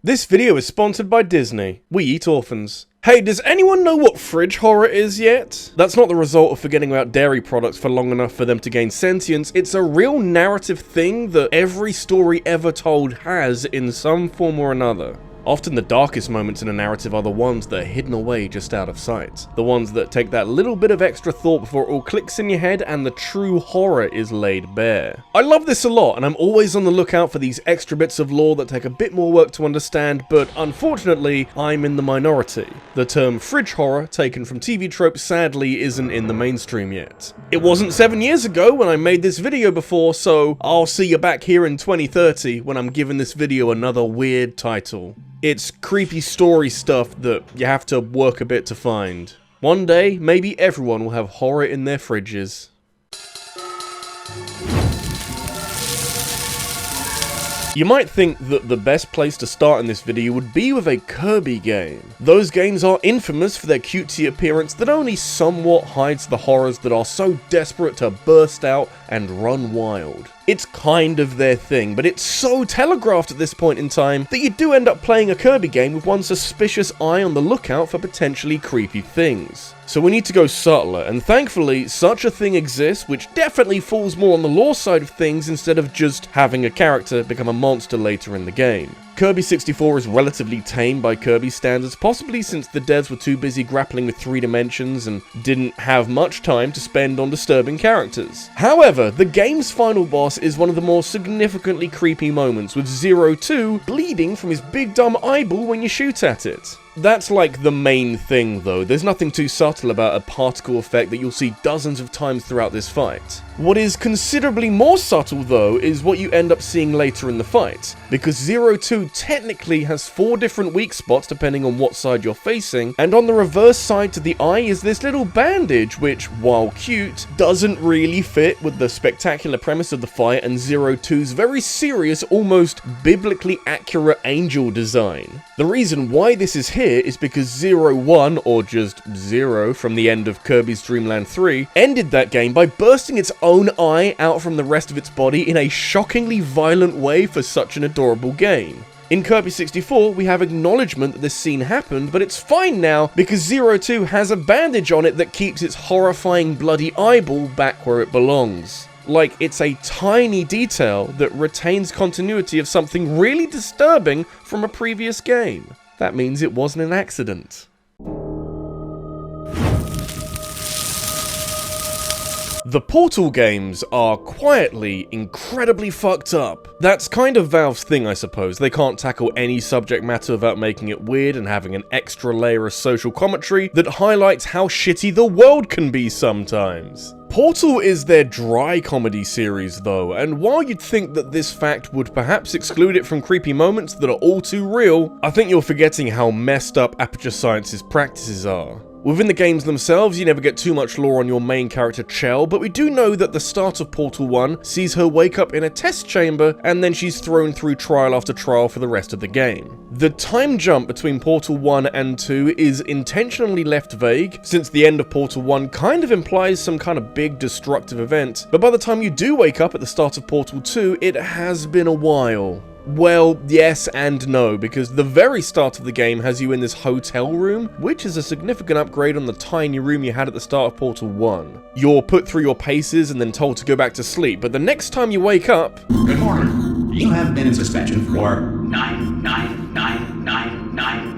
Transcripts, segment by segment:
This video is sponsored by Disney. We eat orphans. Hey, does anyone know what fridge horror is yet? That's not the result of forgetting about dairy products for long enough for them to gain sentience. It's a real narrative thing that every story ever told has in some form or another. Often the darkest moments in a narrative are the ones that are hidden away just out of sight. The ones that take that little bit of extra thought before it all clicks in your head and the true horror is laid bare. I love this a lot, and I'm always on the lookout for these extra bits of lore that take a bit more work to understand, but unfortunately, I'm in the minority. The term fridge horror, taken from TV tropes, sadly isn't in the mainstream yet. It wasn't 7 years ago when I made this video before, so I'll see you back here in 2030 when I'm giving this video another weird title. It's creepy story stuff that you have to work a bit to find. One day, maybe everyone will have horror in their fridges. You might think that the best place to start in this video would be with a Kirby game. Those games are infamous for their cutesy appearance that only somewhat hides the horrors that are so desperate to burst out and run wild. It's kind of their thing, but it's so telegraphed at this point in time that you do end up playing a Kirby game with one suspicious eye on the lookout for potentially creepy things. So we need to go subtler, and thankfully such a thing exists, which definitely falls more on the lore side of things instead of just having a character become a monster later in the game. Kirby 64 is relatively tame by Kirby standards, possibly since the devs were too busy grappling with 3 dimensions and didn't have much time to spend on disturbing characters. However, the game's final boss is one of the more significantly creepy moments, with Zero 2 bleeding from his big dumb eyeball when you shoot at it. That's like the main thing though. There's nothing too subtle about a particle effect that you'll see dozens of times throughout this fight. What is considerably more subtle though is what you end up seeing later in the fight, because Zero 2 technically has 4 different weak spots depending on what side you're facing, and on the reverse side to the eye is this little bandage which, while cute, doesn't really fit with the spectacular premise of the fight and Zero 2's very serious, almost biblically accurate angel design. The reason why this is here is because Zero 1, or just Zero from the end of Kirby's Dream Land 3, ended that game by bursting its own eye out from the rest of its body in a shockingly violent way for such an adorable game. In Kirby 64, we have acknowledgement that this scene happened, but it's fine now because Zero 2 has a bandage on it that keeps its horrifying bloody eyeball back where it belongs. Like, it's a tiny detail that retains continuity of something really disturbing from a previous game. That means it wasn't an accident. The Portal games are quietly incredibly fucked up. That's kind of Valve's thing, I suppose. They can't tackle any subject matter without making it weird and having an extra layer of social commentary that highlights how shitty the world can be sometimes. Portal is their dry comedy series though, and while you'd think that this fact would perhaps exclude it from creepy moments that are all too real, I think you're forgetting how messed up Aperture Science's practices are. Within the games themselves, you never get too much lore on your main character Chell, but we do know that the start of Portal 1 sees her wake up in a test chamber, and then she's thrown through trial after trial for the rest of the game. The time jump between Portal 1 and 2 is intentionally left vague, since the end of Portal 1 kind of implies some kind of big destructive event, but by the time you do wake up at the start of Portal 2, it has been a while. Well, yes and no, because the very start of the game has you in this hotel room, which is a significant upgrade on the tiny room you had at the start of Portal 1. You're put through your paces and then told to go back to sleep, but the next time you wake up... Good morning. You have been in suspension for 9999999.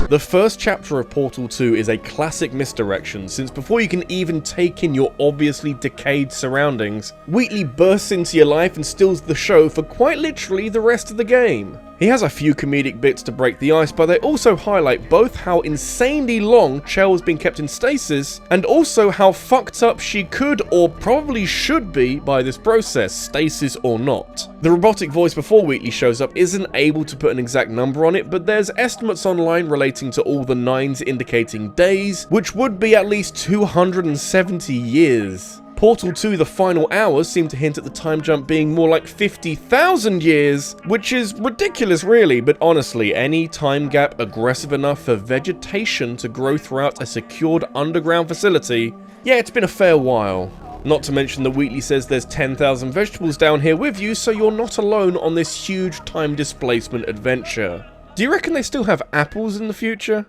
The first chapter of Portal 2 is a classic misdirection, since before you can even take in your obviously decayed surroundings, Wheatley bursts into your life and steals the show for quite literally the rest of the game. He has a few comedic bits to break the ice, but they also highlight both how insanely long Chell has been kept in stasis, and also how fucked up she could or probably should be by this process, stasis or not. The robotic voice before Wheatley shows up isn't able to put an exact number on it, but there's estimates online relating to all the 9s indicating days, which would be at least 270 years. Portal 2 The Final Hours seem to hint at the time jump being more like 50,000 years, which is ridiculous really, but honestly, any time gap aggressive enough for vegetation to grow throughout a secured underground facility, yeah, it's been a fair while. Not to mention that Wheatley says there's 10,000 vegetables down here with you, so you're not alone on this huge time displacement adventure. Do you reckon they still have apples in the future?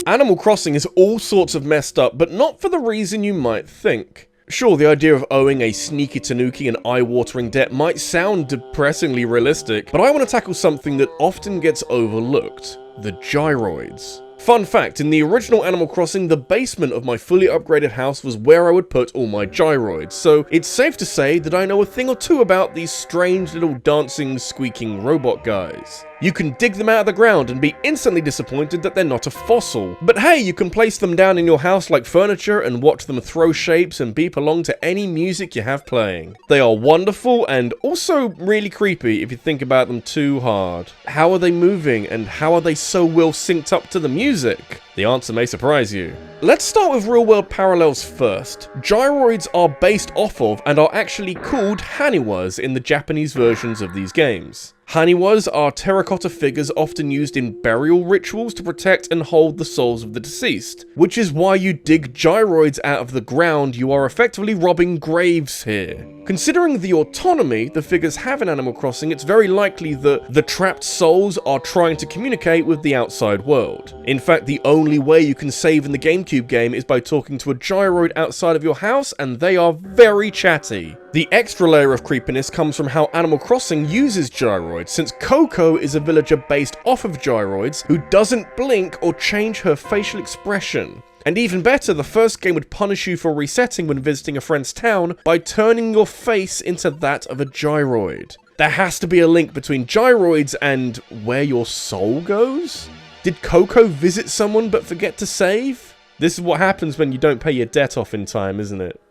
Animal Crossing is all sorts of messed up, but not for the reason you might think. Sure, the idea of owing a sneaky tanuki and eye-watering debt might sound depressingly realistic, but I want to tackle something that often gets overlooked: the gyroids. Fun fact, in the original Animal Crossing, the basement of my fully upgraded house was where I would put all my gyroids, so it's safe to say that I know a thing or two about these strange little dancing, squeaking robot guys. You can dig them out of the ground and be instantly disappointed that they're not a fossil. But hey, you can place them down in your house like furniture and watch them throw shapes and beep along to any music you have playing. They are wonderful and also really creepy if you think about them too hard. How are they moving and how are they so well synced up to the music? The answer may surprise you. Let's start with real-world parallels first. Gyroids are based off of and are actually called haniwas in the Japanese versions of these games. Haniwas are terracotta figures often used in burial rituals to protect and hold the souls of the deceased, which is why you dig gyroids out of the ground. You are effectively robbing graves here. Considering the autonomy the figures have in Animal Crossing, it's very likely that the trapped souls are trying to communicate with the outside world. In fact, the only way you can save in the GameCube game is by talking to a gyroid outside of your house, and they are very chatty. The extra layer of creepiness comes from how Animal Crossing uses gyroids, since Coco is a villager based off of gyroids who doesn't blink or change her facial expression. And even better, the first game would punish you for resetting when visiting a friend's town by turning your face into that of a gyroid. There has to be a link between gyroids and where your soul goes? Did Coco visit someone but forget to save? This is what happens when you don't pay your debt off in time, isn't it?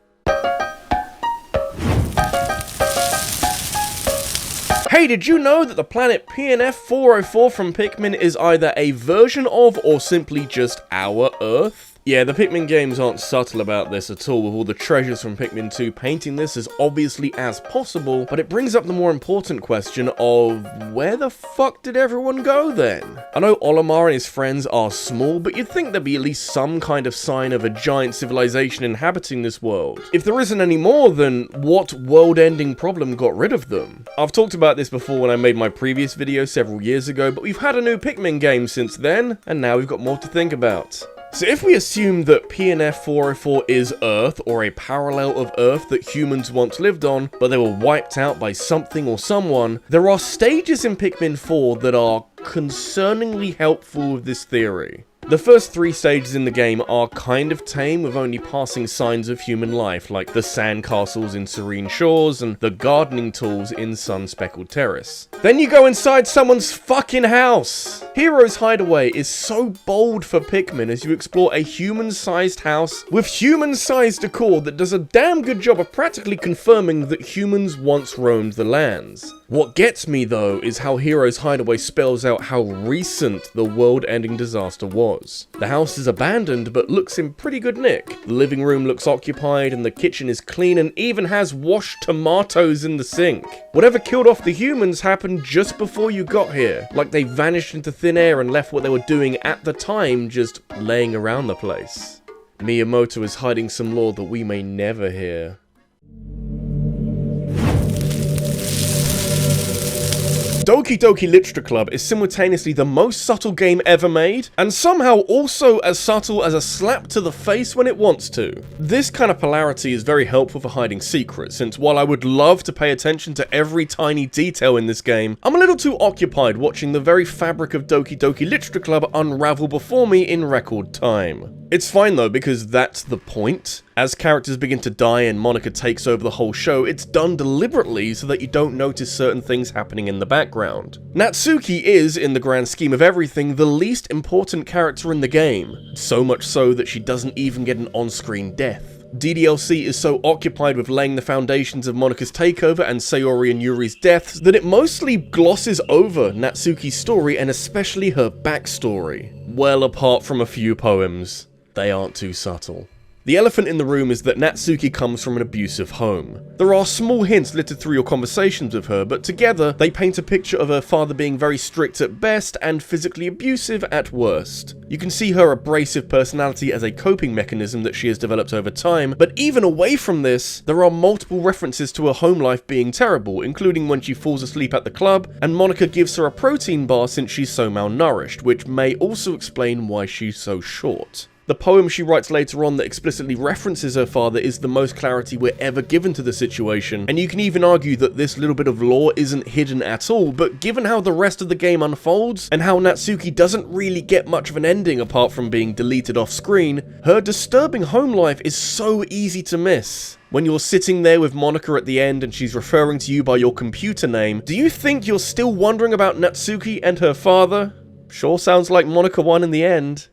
Hey, did you know that the planet PNF 404 from Pikmin is either a version of or simply just our Earth? Yeah, the Pikmin games aren't subtle about this at all, with all the treasures from Pikmin 2 painting this as obviously as possible, but it brings up the more important question of where the fuck did everyone go then? I know Olimar and his friends are small, but you'd think there'd be at least some kind of sign of a giant civilization inhabiting this world. If there isn't any more, then what world-ending problem got rid of them? I've talked about this before when I made my previous video several years ago, but we've had a new Pikmin game since then, and now we've got more to think about. So if we assume that PNF 404 is Earth, or a parallel of Earth that humans once lived on, but they were wiped out by something or someone, there are stages in Pikmin 4 that are concerningly helpful with this theory. The first 3 stages in the game are kind of tame, with only passing signs of human life, like the sandcastles in Serene Shores and the gardening tools in Sun-Speckled Terrace. Then you go inside someone's fucking house! Hero's Hideaway is so bold for Pikmin as you explore a human-sized house with human-sized decor that does a damn good job of practically confirming that humans once roamed the lands. What gets me though is how Hero's Hideaway spells out how recent the world-ending disaster was. The house is abandoned but looks in pretty good nick. The living room looks occupied and the kitchen is clean and even has washed tomatoes in the sink. Whatever killed off the humans happened just before you got here, like they vanished into thin air and left what they were doing at the time just laying around the place. Miyamoto is hiding some lore that we may never hear. Doki Doki Literature Club is simultaneously the most subtle game ever made, and somehow also as subtle as a slap to the face when it wants to. This kind of polarity is very helpful for hiding secrets, since while I would love to pay attention to every tiny detail in this game, I'm a little too occupied watching the very fabric of Doki Doki Literature Club unravel before me in record time. It's fine though, because that's the point. As characters begin to die and Monica takes over the whole show, it's done deliberately so that you don't notice certain things happening in the background. Natsuki is, in the grand scheme of everything, the least important character in the game, so much so that she doesn't even get an on-screen death. DDLC is so occupied with laying the foundations of Monica's takeover and Sayori and Yuri's deaths that it mostly glosses over Natsuki's story and especially her backstory. Well, apart from a few poems. They aren't too subtle. The elephant in the room is that Natsuki comes from an abusive home. There are small hints littered through your conversations with her, but together they paint a picture of her father being very strict at best and physically abusive at worst. You can see her abrasive personality as a coping mechanism that she has developed over time, but even away from this, there are multiple references to her home life being terrible, including when she falls asleep at the club, and Monica gives her a protein bar since she's so malnourished, which may also explain why she's so short. The poem she writes later on that explicitly references her father is the most clarity we're ever given to the situation, and you can even argue that this little bit of lore isn't hidden at all, but given how the rest of the game unfolds, and how Natsuki doesn't really get much of an ending apart from being deleted off screen, her disturbing home life is so easy to miss. When you're sitting there with Monica at the end and she's referring to you by your computer name, do you think you're still wondering about Natsuki and her father? Sure sounds like Monica won in the end.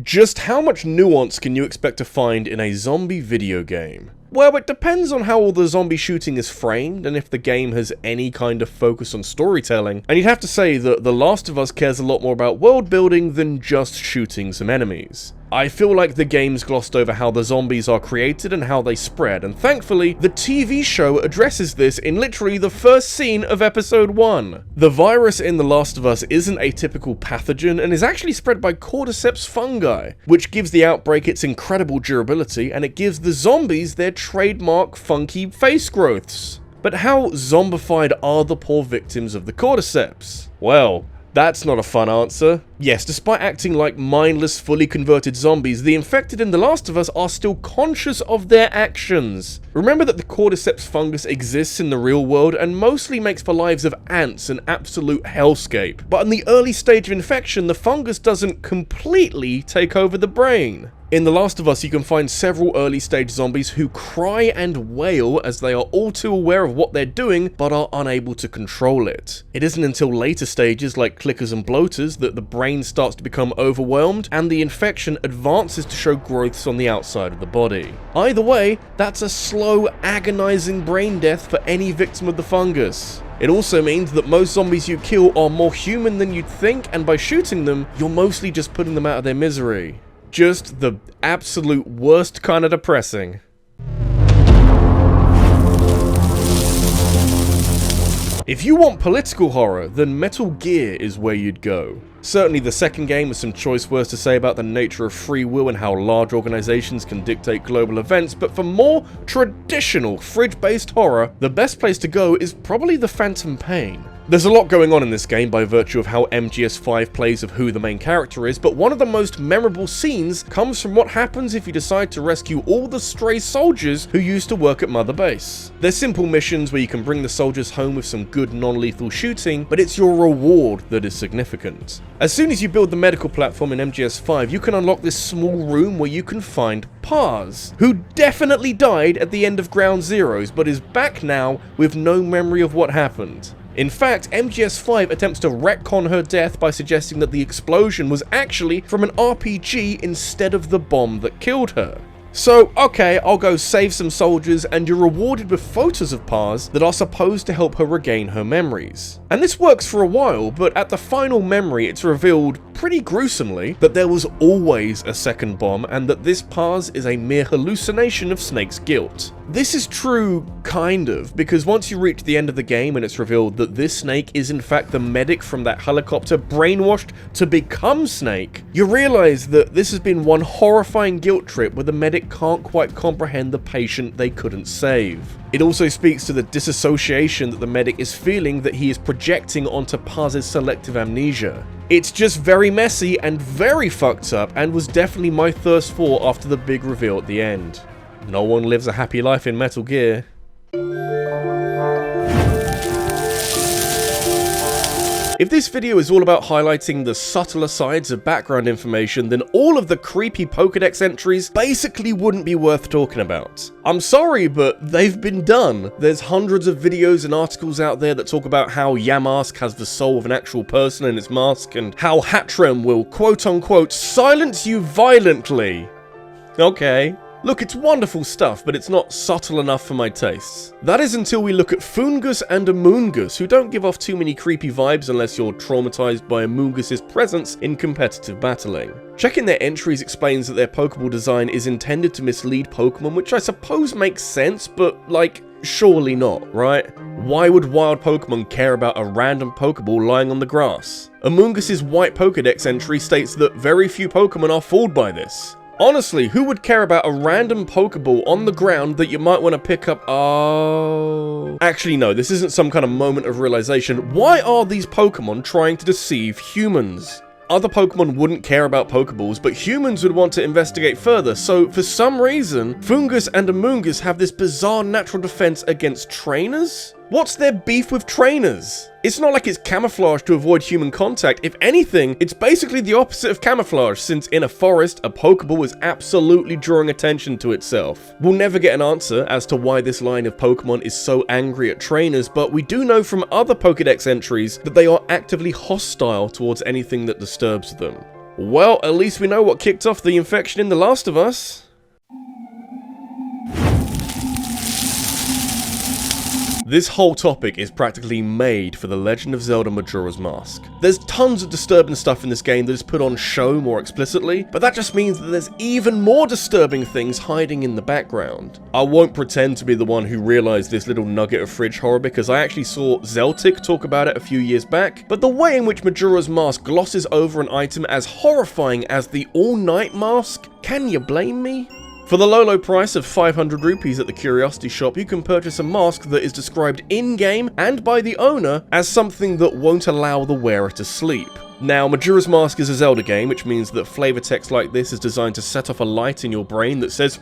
Just how much nuance can you expect to find in a zombie video game? Well, it depends on how all the zombie shooting is framed and if the game has any kind of focus on storytelling, and you'd have to say that The Last of Us cares a lot more about world building than just shooting some enemies. I feel like the game's glossed over how the zombies are created and how they spread, and thankfully, the TV show addresses this in literally the first scene of episode 1. The virus in The Last of Us isn't a typical pathogen and is actually spread by cordyceps fungi, which gives the outbreak its incredible durability, and it gives the zombies their trademark funky face growths. But how zombified are the poor victims of the cordyceps? Well, that's not a fun answer. Yes, despite acting like mindless, fully converted zombies, the infected in The Last of Us are still conscious of their actions. Remember that the cordyceps fungus exists in the real world and mostly makes the lives of ants an absolute hellscape. But in the early stage of infection, the fungus doesn't completely take over the brain. In The Last of Us, you can find several early stage zombies who cry and wail as they are all too aware of what they're doing but are unable to control it. It isn't until later stages like clickers and bloaters that the brain starts to become overwhelmed and the infection advances to show growths on the outside of the body. Either way, that's a slow, agonizing brain death for any victim of the fungus. It also means that most zombies you kill are more human than you'd think, and by shooting them, you're mostly just putting them out of their misery. Just the absolute worst kind of depressing. If you want political horror, then Metal Gear is where you'd go. Certainly the second game has some choice words to say about the nature of free will and how large organizations can dictate global events, but for more traditional fridge-based horror, the best place to go is probably the Phantom Pain. There's a lot going on in this game by virtue of how MGS5 plays of who the main character is, but one of the most memorable scenes comes from what happens if you decide to rescue all the stray soldiers who used to work at Mother Base. They're simple missions where you can bring the soldiers home with some good non-lethal shooting, but it's your reward that is significant. As soon as you build the medical platform in MGS5, you can unlock this small room where you can find Paz, who definitely died at the end of Ground Zeroes, but is back now with no memory of what happened. In fact, MGS5 attempts to retcon her death by suggesting that the explosion was actually from an RPG instead of the bomb that killed her. So, okay, I'll go save some soldiers, and you're rewarded with photos of Paz that are supposed to help her regain her memories. And this works for a while, but at the final memory it's revealed, pretty gruesomely, that there was always a second bomb and that this Paz is a mere hallucination of Snake's guilt. This is true, kind of, because once you reach the end of the game and it's revealed that this Snake is in fact the medic from that helicopter brainwashed to become Snake, you realize that this has been one horrifying guilt trip where the medic can't quite comprehend the patient they couldn't save. It also speaks to the disassociation that the medic is feeling that he is projecting onto Paz's selective amnesia. It's just very messy and very fucked up, and was definitely my thirst for after the big reveal at the end. No one lives a happy life in Metal Gear. If this video is all about highlighting the subtler sides of background information, then all of the creepy Pokédex entries basically wouldn't be worth talking about. I'm sorry, but they've been done. There's hundreds of videos and articles out there that talk about how Yamask has the soul of an actual person in its mask, and how Hatrem will quote-unquote silence you violently. Okay. Look, it's wonderful stuff, but it's not subtle enough for my tastes. That is until we look at Foongus and Amoongus, who don't give off too many creepy vibes unless you're traumatized by Amoongus's presence in competitive battling. Checking their entries explains that their Pokeball design is intended to mislead Pokemon, which I suppose makes sense, but like, surely not, right? Why would wild Pokemon care about a random Pokeball lying on the grass? Amoongus's white Pokedex entry states that very few Pokemon are fooled by this. Honestly, who would care about a random Pokeball on the ground that you might want to pick up? Oh. Actually, no, this isn't some kind of moment of realization. Why are these Pokemon trying to deceive humans? Other Pokemon wouldn't care about Pokeballs, but humans would want to investigate further, so for some reason, Foongus and Amoongus have this bizarre natural defense against trainers? What's their beef with trainers? It's not like it's camouflage to avoid human contact. If anything, it's basically the opposite of camouflage, since in a forest, a Pokeball is absolutely drawing attention to itself. We'll never get an answer as to why this line of Pokemon is so angry at trainers, but we do know from other Pokedex entries that they are actively hostile towards anything that disturbs them. Well, at least we know what kicked off the infection in The Last of Us. This whole topic is practically made for The Legend of Zelda Majora's Mask. There's tons of disturbing stuff in this game that is put on show more explicitly, but that just means that there's even more disturbing things hiding in the background. I won't pretend to be the one who realized this little nugget of fridge horror because I actually saw Zeltic talk about it a few years back, but the way in which Majora's Mask glosses over an item as horrifying as the all-night mask, can you blame me? For the low price of 500 rupees at the Curiosity Shop, you can purchase a mask that is described in-game and by the owner as something that won't allow the wearer to sleep. Now, Majora's Mask is a Zelda game, which means that flavor text like this is designed to set off a light in your brain that says,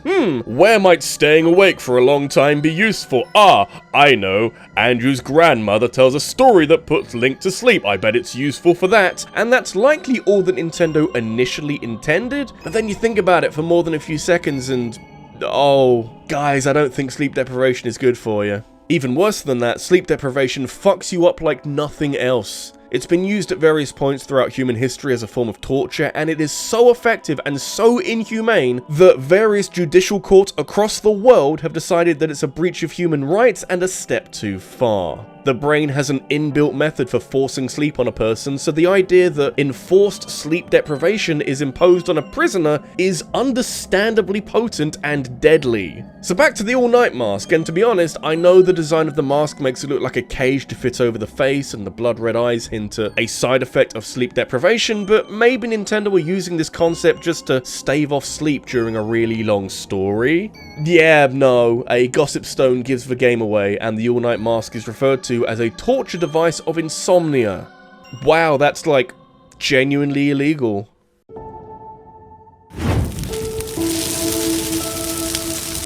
where might staying awake for a long time be useful? Ah, I know. Andrew's grandmother tells a story that puts Link to sleep. I bet it's useful for that. And that's likely all that Nintendo initially intended, but then you think about it for more than a few seconds and, oh, guys, I don't think sleep deprivation is good for you. Even worse than that, sleep deprivation fucks you up like nothing else. It's been used at various points throughout human history as a form of torture, and it is so effective and so inhumane that various judicial courts across the world have decided that it's a breach of human rights and a step too far. The brain has an inbuilt method for forcing sleep on a person, so the idea that enforced sleep deprivation is imposed on a prisoner is understandably potent and deadly. So back to the all-night mask, and to be honest, I know the design of the mask makes it look like a cage to fit over the face and the blood-red eyes hint at a side effect of sleep deprivation, but maybe Nintendo were using this concept just to stave off sleep during a really long story? Yeah, no, a gossip stone gives the game away, and the all-night mask is referred to as a torture device of insomnia. Wow, that's like genuinely illegal.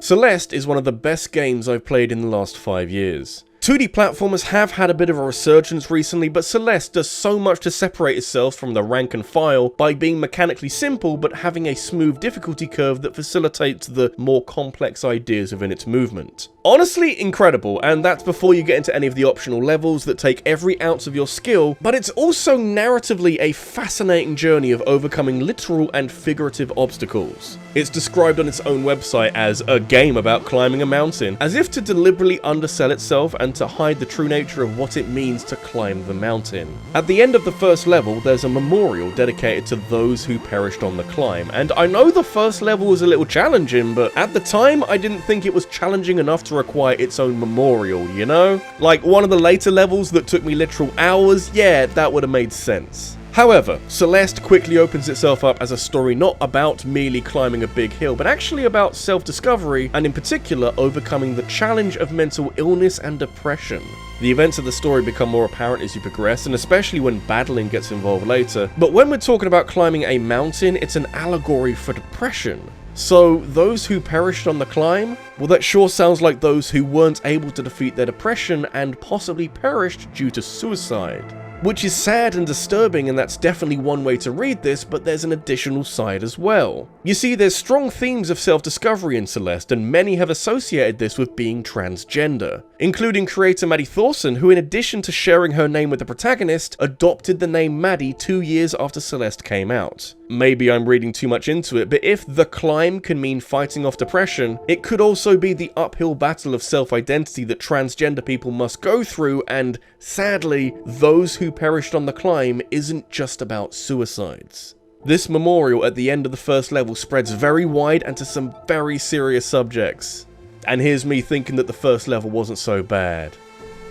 Celeste is one of the best games I've played in the last 5 years. 2D platformers have had a bit of a resurgence recently, but Celeste does so much to separate itself from the rank and file by being mechanically simple but having a smooth difficulty curve that facilitates the more complex ideas within its movement. Honestly, incredible, and that's before you get into any of the optional levels that take every ounce of your skill, but it's also narratively a fascinating journey of overcoming literal and figurative obstacles. It's described on its own website as a game about climbing a mountain, as if to deliberately undersell itself and to hide the true nature of what it means to climb the mountain. At the end of the first level, there's a memorial dedicated to those who perished on the climb, and I know the first level was a little challenging, but at the time I didn't think it was challenging enough to require its own memorial, you know? Like one of the later levels that took me literal hours, yeah, that would have made sense. However, Celeste quickly opens itself up as a story not about merely climbing a big hill, but actually about self-discovery, and in particular, overcoming the challenge of mental illness and depression. The events of the story become more apparent as you progress, and especially when battling gets involved later. But when we're talking about climbing a mountain, it's an allegory for depression. So, those who perished on the climb? Well, that sure sounds like those who weren't able to defeat their depression and possibly perished due to suicide. Which is sad and disturbing, and that's definitely one way to read this, but there's an additional side as well. You see, there's strong themes of self-discovery in Celeste, and many have associated this with being transgender, including creator Maddie Thorson, who in addition to sharing her name with the protagonist, adopted the name Maddie 2 years after Celeste came out. Maybe I'm reading too much into it, but if the climb can mean fighting off depression, it could also be the uphill battle of self-identity that transgender people must go through, and sadly, those who perished on the climb isn't just about suicides. This memorial at the end of the first level spreads very wide and to some very serious subjects. And here's me thinking that the first level wasn't so bad.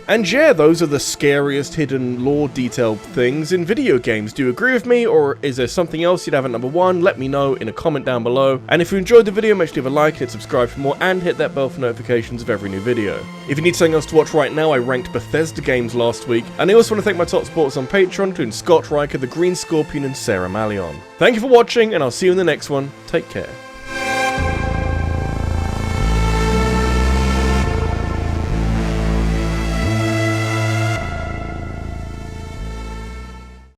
And yeah, those are the scariest hidden lore detailed things in video games. Do you agree with me, or is there something else you'd have at number 1? Let me know in a comment down below. And if you enjoyed the video, make sure to leave a like, hit subscribe for more, and hit that bell for notifications of every new video. If you need something else to watch right now, I ranked Bethesda games last week, and I also want to thank my top supporters on Patreon, including Scott Riker, The Green Scorpion, and Sarah Malion. Thank you for watching, and I'll see you in the next one. Take care.